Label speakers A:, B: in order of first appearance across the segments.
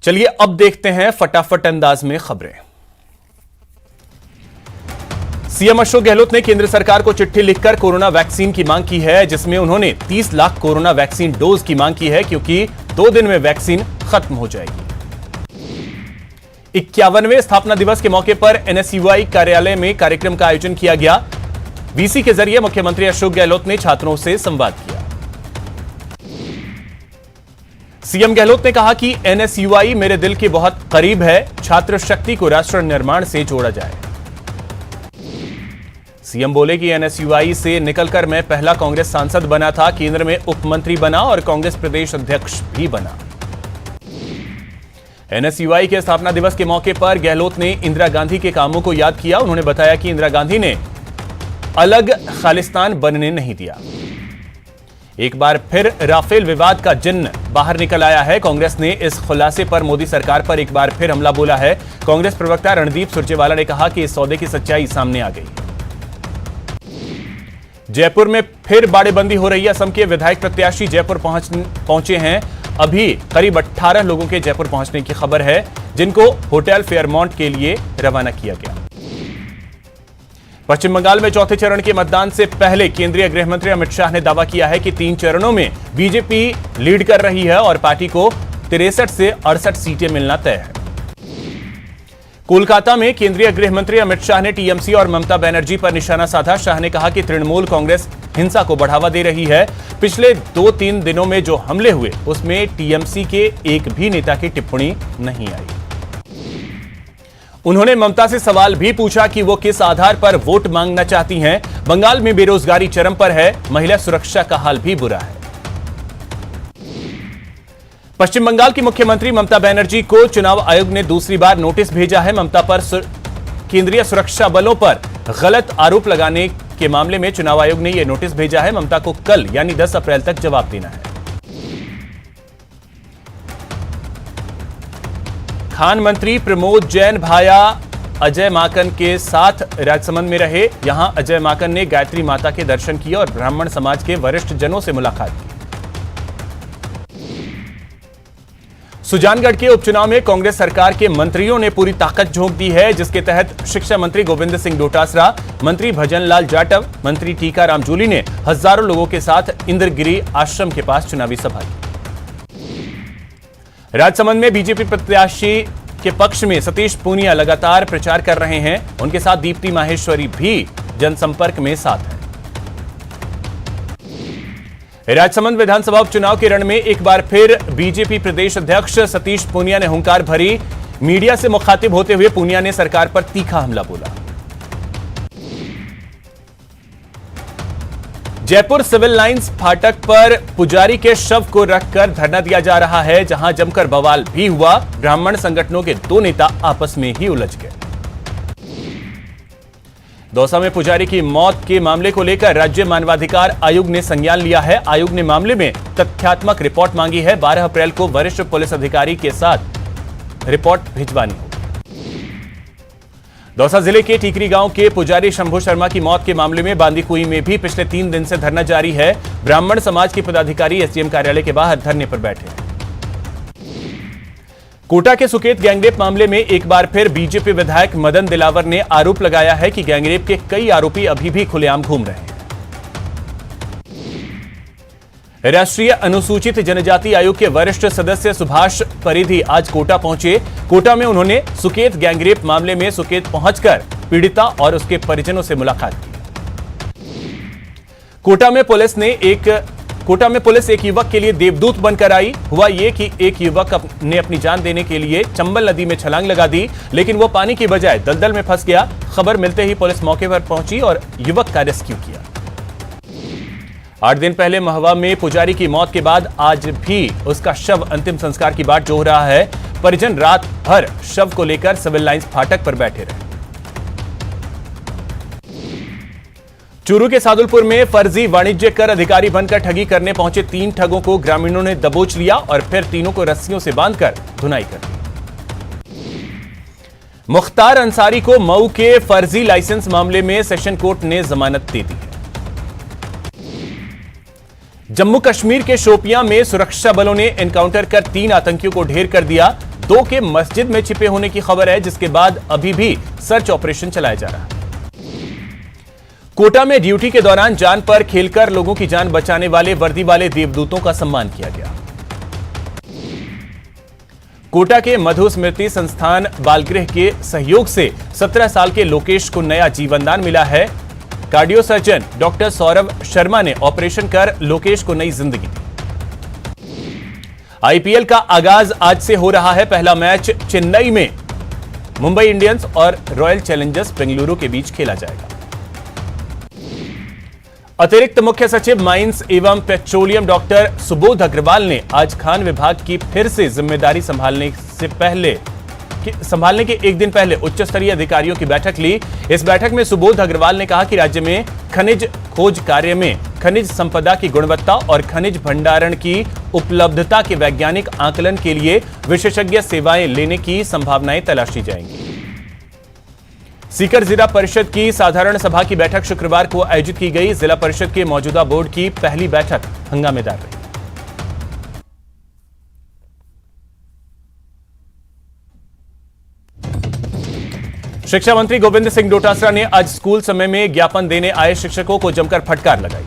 A: चलिए अब देखते हैं फटाफट अंदाज में खबरें। सीएम अशोक गहलोत ने केंद्र सरकार को चिट्ठी लिखकर कोरोना वैक्सीन की मांग की है, जिसमें उन्होंने 30 लाख कोरोना वैक्सीन डोज की मांग की है, क्योंकि 2 दिन में वैक्सीन खत्म हो जाएगी। 51वें स्थापना दिवस के मौके पर एनएसयूआई कार्यालय में कार्यक्रम का आयोजन किया गया। वीसी के जरिए मुख्यमंत्री अशोक गहलोत ने छात्रों से संवाद किया। सीएम गहलोत ने कहा कि एनएसयूआई मेरे दिल के बहुत करीब है, छात्र शक्ति को राष्ट्र निर्माण से जोड़ा जाए। सीएम बोले कि एनएसयूआई से निकलकर मैं पहला कांग्रेस सांसद बना था, केंद्र में उप मंत्री बना और कांग्रेस प्रदेश अध्यक्ष भी बना। एनएसयूआई के स्थापना दिवस के मौके पर गहलोत ने इंदिरा गांधी के कामों को याद किया। उन्होंने बताया कि इंदिरा गांधी ने अलग खालिस्तान बनने नहीं दिया। एक बार फिर राफेल विवाद का जिन्न बाहर निकल आया है। कांग्रेस ने इस खुलासे पर मोदी सरकार पर एक बार फिर हमला बोला है। कांग्रेस प्रवक्ता रणदीप सुरजेवाला ने कहा कि इस सौदे की सच्चाई सामने आ गई। जयपुर में फिर बाड़ेबंदी हो रही है। असम के विधायक प्रत्याशी जयपुर पहुंचे हैं। अभी करीब 18 लोगों के जयपुर पहुंचने की खबर है, जिनको होटल फेयरमाउंट के लिए रवाना किया गया। पश्चिम बंगाल में चौथे चरण के मतदान से पहले केंद्रीय गृह मंत्री अमित शाह ने दावा किया है कि 3 चरणों में बीजेपी लीड कर रही है और पार्टी को 63 से 68 सीटें मिलना तय है। कोलकाता में केंद्रीय गृह मंत्री अमित शाह ने टीएमसी और ममता बनर्जी पर निशाना साधा। शाह ने कहा कि तृणमूल कांग्रेस हिंसा को बढ़ावा दे रही है। पिछले 2-3 दिनों में जो हमले हुए उसमें टीएमसी के एक भी नेता की टिप्पणी नहीं आई। उन्होंने ममता से सवाल भी पूछा कि वो किस आधार पर वोट मांगना चाहती हैं। बंगाल में बेरोजगारी चरम पर है, महिला सुरक्षा का हाल भी बुरा है। पश्चिम बंगाल की मुख्यमंत्री ममता बनर्जी को चुनाव आयोग ने दूसरी बार नोटिस भेजा है। ममता पर केंद्रीय सुरक्षा बलों पर गलत आरोप लगाने के मामले में चुनाव आयोग ने यह नोटिस भेजा है। ममता को कल यानी 10 अप्रैल तक जवाब देना है। खान मंत्री प्रमोद जैन भाया अजय माकन के साथ राजसमंद में रहे। यहां अजय माकन ने गायत्री माता के दर्शन किए और ब्राह्मण समाज के वरिष्ठ जनों से मुलाकात की। सुजानगढ़ के उपचुनाव में कांग्रेस सरकार के मंत्रियों ने पूरी ताकत झोंक दी है, जिसके तहत शिक्षा मंत्री गोविंद सिंह डोटासरा, मंत्री भजनलाल जाटव, मंत्री टीकाराम जूली ने हजारों लोगों के साथ इंद्रगिरी आश्रम के पास चुनावी सभा की। राजसमंद में बीजेपी प्रत्याशी के पक्ष में सतीश पूनिया लगातार प्रचार कर रहे हैं। उनके साथ दीप्ति माहेश्वरी भी जनसंपर्क में साथ है। राजसमंद विधानसभा उपचुनाव के रण में एक बार फिर बीजेपी प्रदेश अध्यक्ष सतीश पूनिया ने हुंकार भरी। मीडिया से मुखातिब होते हुए पूनिया ने सरकार पर तीखा हमला बोला। जयपुर सिविल लाइंस फाटक पर पुजारी के शव को रखकर धरना दिया जा रहा है, जहां जमकर बवाल भी हुआ। ब्राह्मण संगठनों के 2 नेता आपस में ही उलझ गए। दौसा में पुजारी की मौत के मामले को लेकर राज्य मानवाधिकार आयोग ने संज्ञान लिया है। आयोग ने मामले में तथ्यात्मक रिपोर्ट मांगी है। 12 अप्रैल को वरिष्ठ पुलिस अधिकारी के साथ रिपोर्ट भिजवानी होगी। दौसा जिले के टीकरी गांव के पुजारी शंभू शर्मा की मौत के मामले में बांदीकुई में भी पिछले 3 दिन से धरना जारी है। ब्राह्मण समाज के पदाधिकारी एसडीएम कार्यालय के बाहर धरने पर बैठे हैं। कोटा के सुकेत गैंगरेप मामले में एक बार फिर बीजेपी विधायक मदन दिलावर ने आरोप लगाया है कि गैंगरेप के कई आरोपी अभी भी खुलेआम घूम रहे हैं। राष्ट्रीय अनुसूचित जनजाति आयोग के वरिष्ठ सदस्य सुभाष परिधि आज कोटा पहुंचे। कोटा में उन्होंने सुकेत गैंगरेप मामले में सुकेत पहुंचकर पीड़िता और उसके परिजनों से मुलाकात की। कोटा में पुलिस एक युवक के लिए देवदूत बनकर आई। हुआ यह कि एक युवक ने अपनी जान देने के लिए चंबल नदी में छलांग लगा दी, लेकिन वो पानी की बजाय दलदल में फंस गया। खबर मिलते ही पुलिस मौके पर पहुंची और युवक का रेस्क्यू किया। 8 दिन पहले महुआ में पुजारी की मौत के बाद आज भी उसका शव अंतिम संस्कार की बाट जोह रहा है। परिजन रात भर शव को लेकर सिविल लाइंस फाटक पर बैठे रहे। चूरू के सादुलपुर में फर्जी वाणिज्य कर अधिकारी बनकर ठगी करने पहुंचे 3 ठगों को ग्रामीणों ने दबोच लिया और फिर तीनों को रस्सियों से बांधकर धुनाई कर दी। मुख्तार अंसारी को मऊ के फर्जी लाइसेंस मामले में सेशन कोर्ट ने जमानत दे दी है। जम्मू कश्मीर के शोपियां में सुरक्षा बलों ने एनकाउंटर कर 3 आतंकियों को ढेर कर दिया। 2 के मस्जिद में छिपे होने की खबर है, जिसके बाद अभी भी सर्च ऑपरेशन चलाया जा रहा है। कोटा में ड्यूटी के दौरान जान पर खेलकर लोगों की जान बचाने वाले वर्दी वाले देवदूतों का सम्मान किया गया। कोटा के मधु स्मृति संस्थान बालगृह के सहयोग से 17 साल के लोकेश को नया जीवनदान मिला है। Cardio surgeon doctor Saurabh Sharma ने ऑपरेशन कर लोकेश को नई जिंदगी दी। आईपीएल का आगाज आज से हो रहा है। पहला मैच चेन्नई में मुंबई इंडियंस और रॉयल चैलेंजर्स बेंगलुरु के बीच खेला जाएगा। अतिरिक्त मुख्य सचिव माइंस एवं पेट्रोलियम डॉक्टर सुबोध अग्रवाल ने आज खान विभाग की फिर से जिम्मेदारी संभालने के एक दिन पहले उच्च स्तरीय अधिकारियों की बैठक ली। इस बैठक में सुबोध अग्रवाल ने कहा कि राज्य में खनिज खोज कार्य में खनिज संपदा की गुणवत्ता और खनिज भंडारण की उपलब्धता के वैज्ञानिक आकलन के लिए विशेषज्ञ सेवाएं लेने की संभावनाएं तलाशी जाएंगी। सीकर जिला परिषद की साधारण सभा की बैठक शुक्रवार को आयोजित की गई। जिला परिषद के मौजूदा बोर्ड की पहली बैठक हंगामेदार रही। शिक्षा मंत्री गोविंद सिंह डोटासरा ने आज स्कूल समय में ज्ञापन देने आए शिक्षकों को जमकर फटकार लगाई।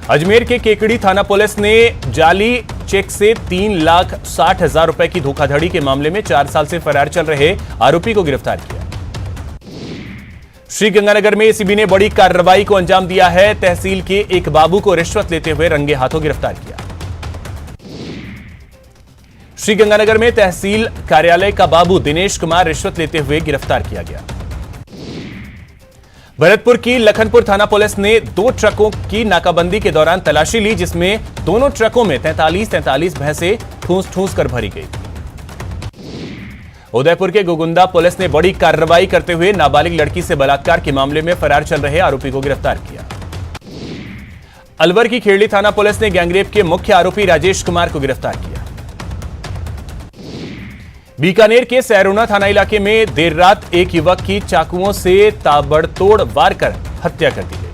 A: अजमेर के केकड़ी थाना पुलिस ने जाली चेक से 3,60,000 रुपए की धोखाधड़ी के मामले में 4 साल से फरार चल रहे आरोपी को गिरफ्तार किया। श्रीगंगानगर में एसीबी ने बड़ी कार्रवाई को अंजाम दिया है। तहसील के एक बाबू को रिश्वत लेते हुए रंगे हाथों गिरफ्तार किया। श्रीगंगानगर में तहसील कार्यालय का बाबू दिनेश कुमार रिश्वत लेते हुए गिरफ्तार किया गया। भरतपुर की लखनपुर थाना पुलिस ने 2 ट्रकों की नाकाबंदी के दौरान तलाशी ली, जिसमें दोनों ट्रकों में 43 भैंसें ठूस कर भरी गई। उदयपुर के गोगुंदा पुलिस ने बड़ी कार्रवाई करते हुए नाबालिग लड़की से बलात्कार के मामले में फरार चल रहे आरोपी को गिरफ्तार किया। अलवर की खेड़ी थाना पुलिस ने गैंगरेप के मुख्य आरोपी राजेश कुमार को गिरफ्तार किया। बीकानेर के सैरोना थाना इलाके में देर रात एक युवक की चाकुओं से ताबड़तोड़ वार कर हत्या कर दी गई।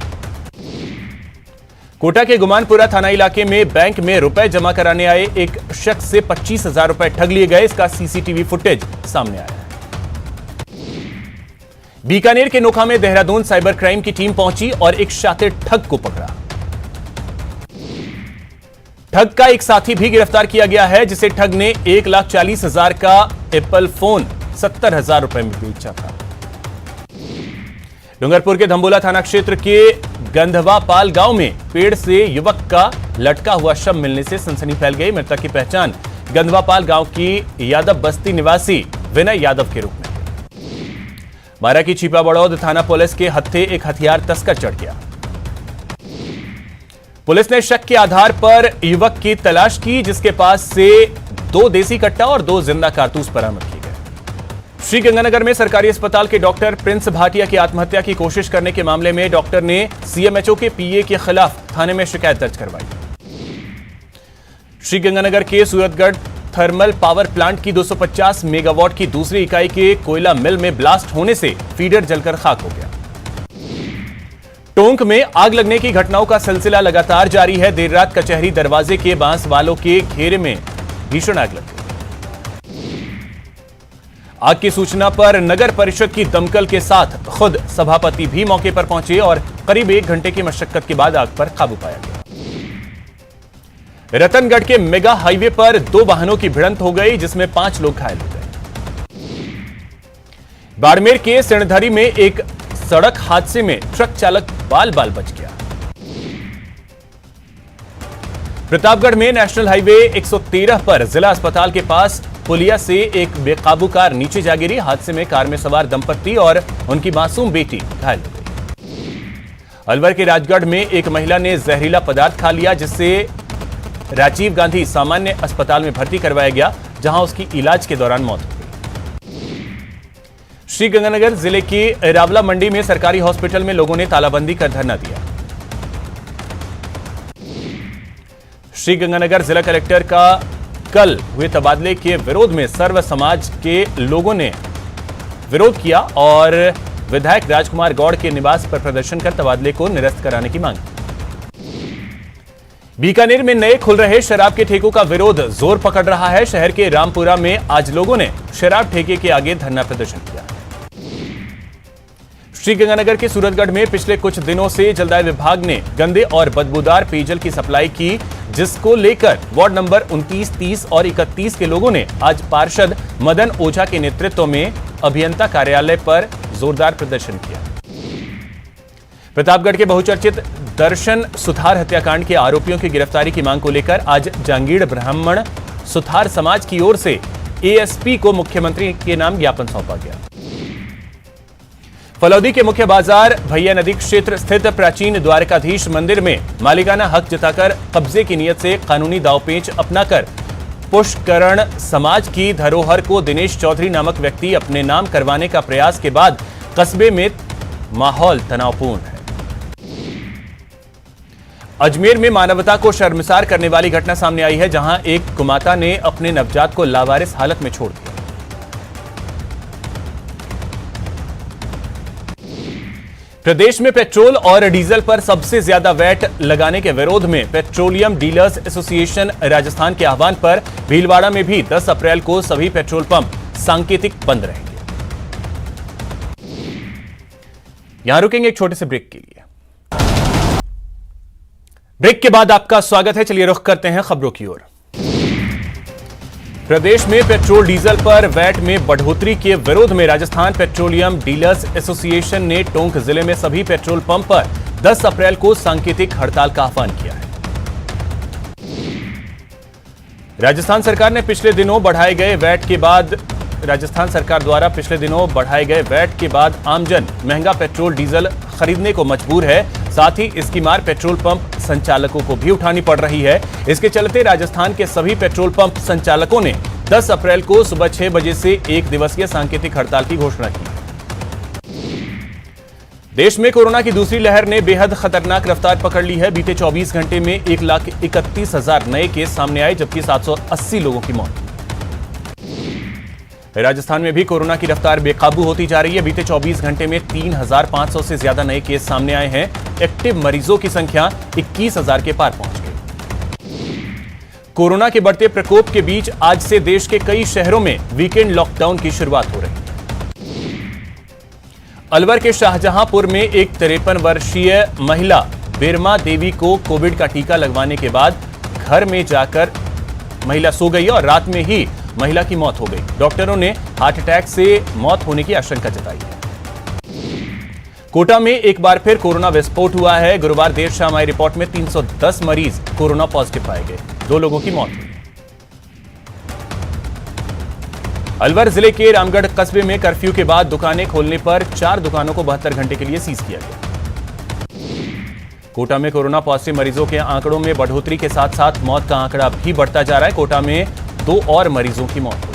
A: कोटा के गुमानपुरा थाना इलाके में बैंक में रुपए जमा कराने आए एक शख्स से 25,000 रुपए ठग लिए गए। इसका सीसीटीवी फुटेज सामने आया है। बीकानेर के नोखा में देहरादून साइबर क्राइम की टीम पहुंची और एक शातिर ठग को पकड़ा। ठग का एक साथी भी गिरफ्तार किया गया है, जिसे ठग ने 1,40,000 का एप्पल फोन 70,000 रुपए में बेचा था। डूंगरपुर के धंबोला थाना क्षेत्र के गंधवापाल गांव में पेड़ से युवक का लटका हुआ शव मिलने से सनसनी फैल गई। मृतक की पहचान गंधवापाल गांव की यादव बस्ती निवासी विनय यादव के रूप में। बारा की छिपा बड़ौद थाना पुलिस के हत्थे एक हथियार तस्कर चढ़ गया। पुलिस ने शक के आधार पर युवक की तलाश की, जिसके पास से 2 देसी कट्टा और 2 जिंदा कारतूस बरामद किए गए। श्रीगंगानगर में सरकारी अस्पताल के डॉक्टर प्रिंस भाटिया की आत्महत्या की कोशिश करने के मामले में डॉक्टर ने सीएमएचओ के पीए के खिलाफ थाने में शिकायत दर्ज करवाई। श्रीगंगानगर के सूरतगढ़ थर्मल पावर प्लांट की 250 मेगावाट की दूसरी इकाई के कोयला मिल में ब्लास्ट होने से फीडर जलकर खाक हो गया। टोंक में आग लगने की घटनाओं का सिलसिला लगातार जारी है। देर रात कचहरी दरवाजे के बांस वालों के घेरे में भीषण आग लग गई। आग की सूचना पर नगर परिषद की दमकल के साथ खुद सभापति भी मौके पर पहुंचे और करीब 1 घंटे की मशक्कत के बाद आग पर काबू पाया गया। रतनगढ़ के मेगा हाईवे पर 2 वाहनों की भिड़ंत हो गई, जिसमें 5 लोग घायल हो गए। बाड़मेर के सिणधरी में एक सड़क हादसे में ट्रक चालक बाल बच गया। प्रतापगढ़ में नेशनल हाईवे 113 पर जिला अस्पताल के पास पुलिया से एक बेकाबू कार नीचे जा गिरी। हादसे में कार में सवार दंपत्ति और उनकी मासूम बेटी घायल हो गई। अलवर के राजगढ़ में एक महिला ने जहरीला पदार्थ खा लिया, जिससे राजीव गांधी सामान्य अस्पताल में भर्ती करवाया गया, जहां उसकी इलाज के दौरान मौत हो गई। श्रीगंगानगर जिले की रावला मंडी में सरकारी हॉस्पिटल में लोगों ने तालाबंदी कर धरना दिया। श्रीगंगानगर जिला कलेक्टर का कल हुए तबादले के विरोध में सर्व समाज के लोगों ने विरोध किया और विधायक राजकुमार गौड़ के निवास पर प्रदर्शन कर तबादले को निरस्त कराने की मांग की। बीकानेर में नए खुल रहे शराब के ठेकों का विरोध जोर पकड़ रहा है। शहर के रामपुरा में आज लोगों ने शराब ठेके के आगे धरना प्रदर्शन किया। श्रीगंगानगर के सूरतगढ़ में पिछले कुछ दिनों से जलदाय विभाग ने गंदे और बदबूदार पेयजल की सप्लाई की, जिसको लेकर वार्ड नंबर 29, 30 और 31 के लोगों ने आज पार्षद मदन ओझा के नेतृत्व में अभियंता कार्यालय पर जोरदार प्रदर्शन किया। प्रतापगढ़ के बहुचर्चित दर्शन सुथार हत्याकांड के आरोपियों की गिरफ्तारी की मांग को लेकर आज जांगीड़ ब्राह्मण सुथार समाज की ओर से एएसपी को मुख्यमंत्री के नाम ज्ञापन सौंपा गया। फलौदी के मुख्य बाजार भैया नदी क्षेत्र स्थित प्राचीन द्वारकाधीश मंदिर में मालिकाना हक जताकर कब्जे की नियत से कानूनी दावपेच अपनाकर पुष्करण समाज की धरोहर को दिनेश चौधरी नामक व्यक्ति अपने नाम करवाने का प्रयास के बाद कस्बे में माहौल तनावपूर्ण है। अजमेर में मानवता को शर्मसार करने वाली घटना सामने आई है, जहां एक कुमाता ने अपने नवजात को लावारिस हालत में छोड़ दिया। प्रदेश में पेट्रोल और डीजल पर सबसे ज्यादा वैट लगाने के विरोध में पेट्रोलियम डीलर्स एसोसिएशन राजस्थान के आह्वान पर भीलवाड़ा में भी 10 अप्रैल को सभी पेट्रोल पंप सांकेतिक बंद रहेंगे। यहां रुकेंगे एक छोटे से ब्रेक के लिए। ब्रेक के बाद आपका स्वागत है। चलिए रुख करते हैं खबरों की ओर। प्रदेश में पेट्रोल डीजल पर वैट में बढ़ोतरी के विरोध में राजस्थान पेट्रोलियम डीलर्स एसोसिएशन ने टोंक जिले में सभी पेट्रोल पंप पर 10 अप्रैल को सांकेतिक हड़ताल का आह्वान किया है। राजस्थान सरकार द्वारा पिछले दिनों बढ़ाए गए वैट के बाद आमजन महंगा पेट्रोल डीजल खरीदने को मजबूर है। साथ ही इसकी मार पेट्रोल पंप संचालकों को भी उठानी पड़ रही है। इसके चलते राजस्थान के सभी पेट्रोल पंप संचालकों ने 10 अप्रैल को सुबह 6 बजे से 1 दिवसीय सांकेतिक हड़ताल की घोषणा की। देश में कोरोना की दूसरी लहर ने बेहद खतरनाक रफ्तार पकड़ ली है। बीते 24 घंटे में 1,31,000 नए केस सामने आए, जबकि 780 लोगों की मौत। राजस्थान में भी कोरोना की रफ्तार बेकाबू होती जा रही है। बीते 24 घंटे में 3,500 से ज्यादा नए केस सामने आए हैं। एक्टिव मरीजों की संख्या 21,000 के पार पहुंच गई। कोरोना के बढ़ते प्रकोप के बीच आज से देश के कई शहरों में वीकेंड लॉकडाउन की शुरुआत हो रही है। अलवर के शाहजहांपुर में एक 53 वर्षीय महिला बिरमा देवी को कोविड का टीका लगवाने के बाद घर में जाकर महिला सो गई और रात में ही महिला की मौत हो गई। डॉक्टरों ने हार्ट अटैक से मौत होने की आशंका जताई है। कोटा में एक बार फिर कोरोना विस्फोट हुआ है। गुरुवार देर शाम आई रिपोर्ट में 310 मरीज कोरोना पॉजिटिव पाए गए, 2 लोगों की मौत हुई। अलवर जिले के रामगढ़ कस्बे में कर्फ्यू के बाद दुकानें खोलने पर 4 दुकानों को 72 घंटे के लिए सीज किया गया। कोटा में कोरोना पॉजिटिव मरीजों के आंकड़ों में बढ़ोतरी के साथ साथ मौत का आंकड़ा भी बढ़ता जा रहा है। कोटा में 2 और मरीजों की मौत हुई।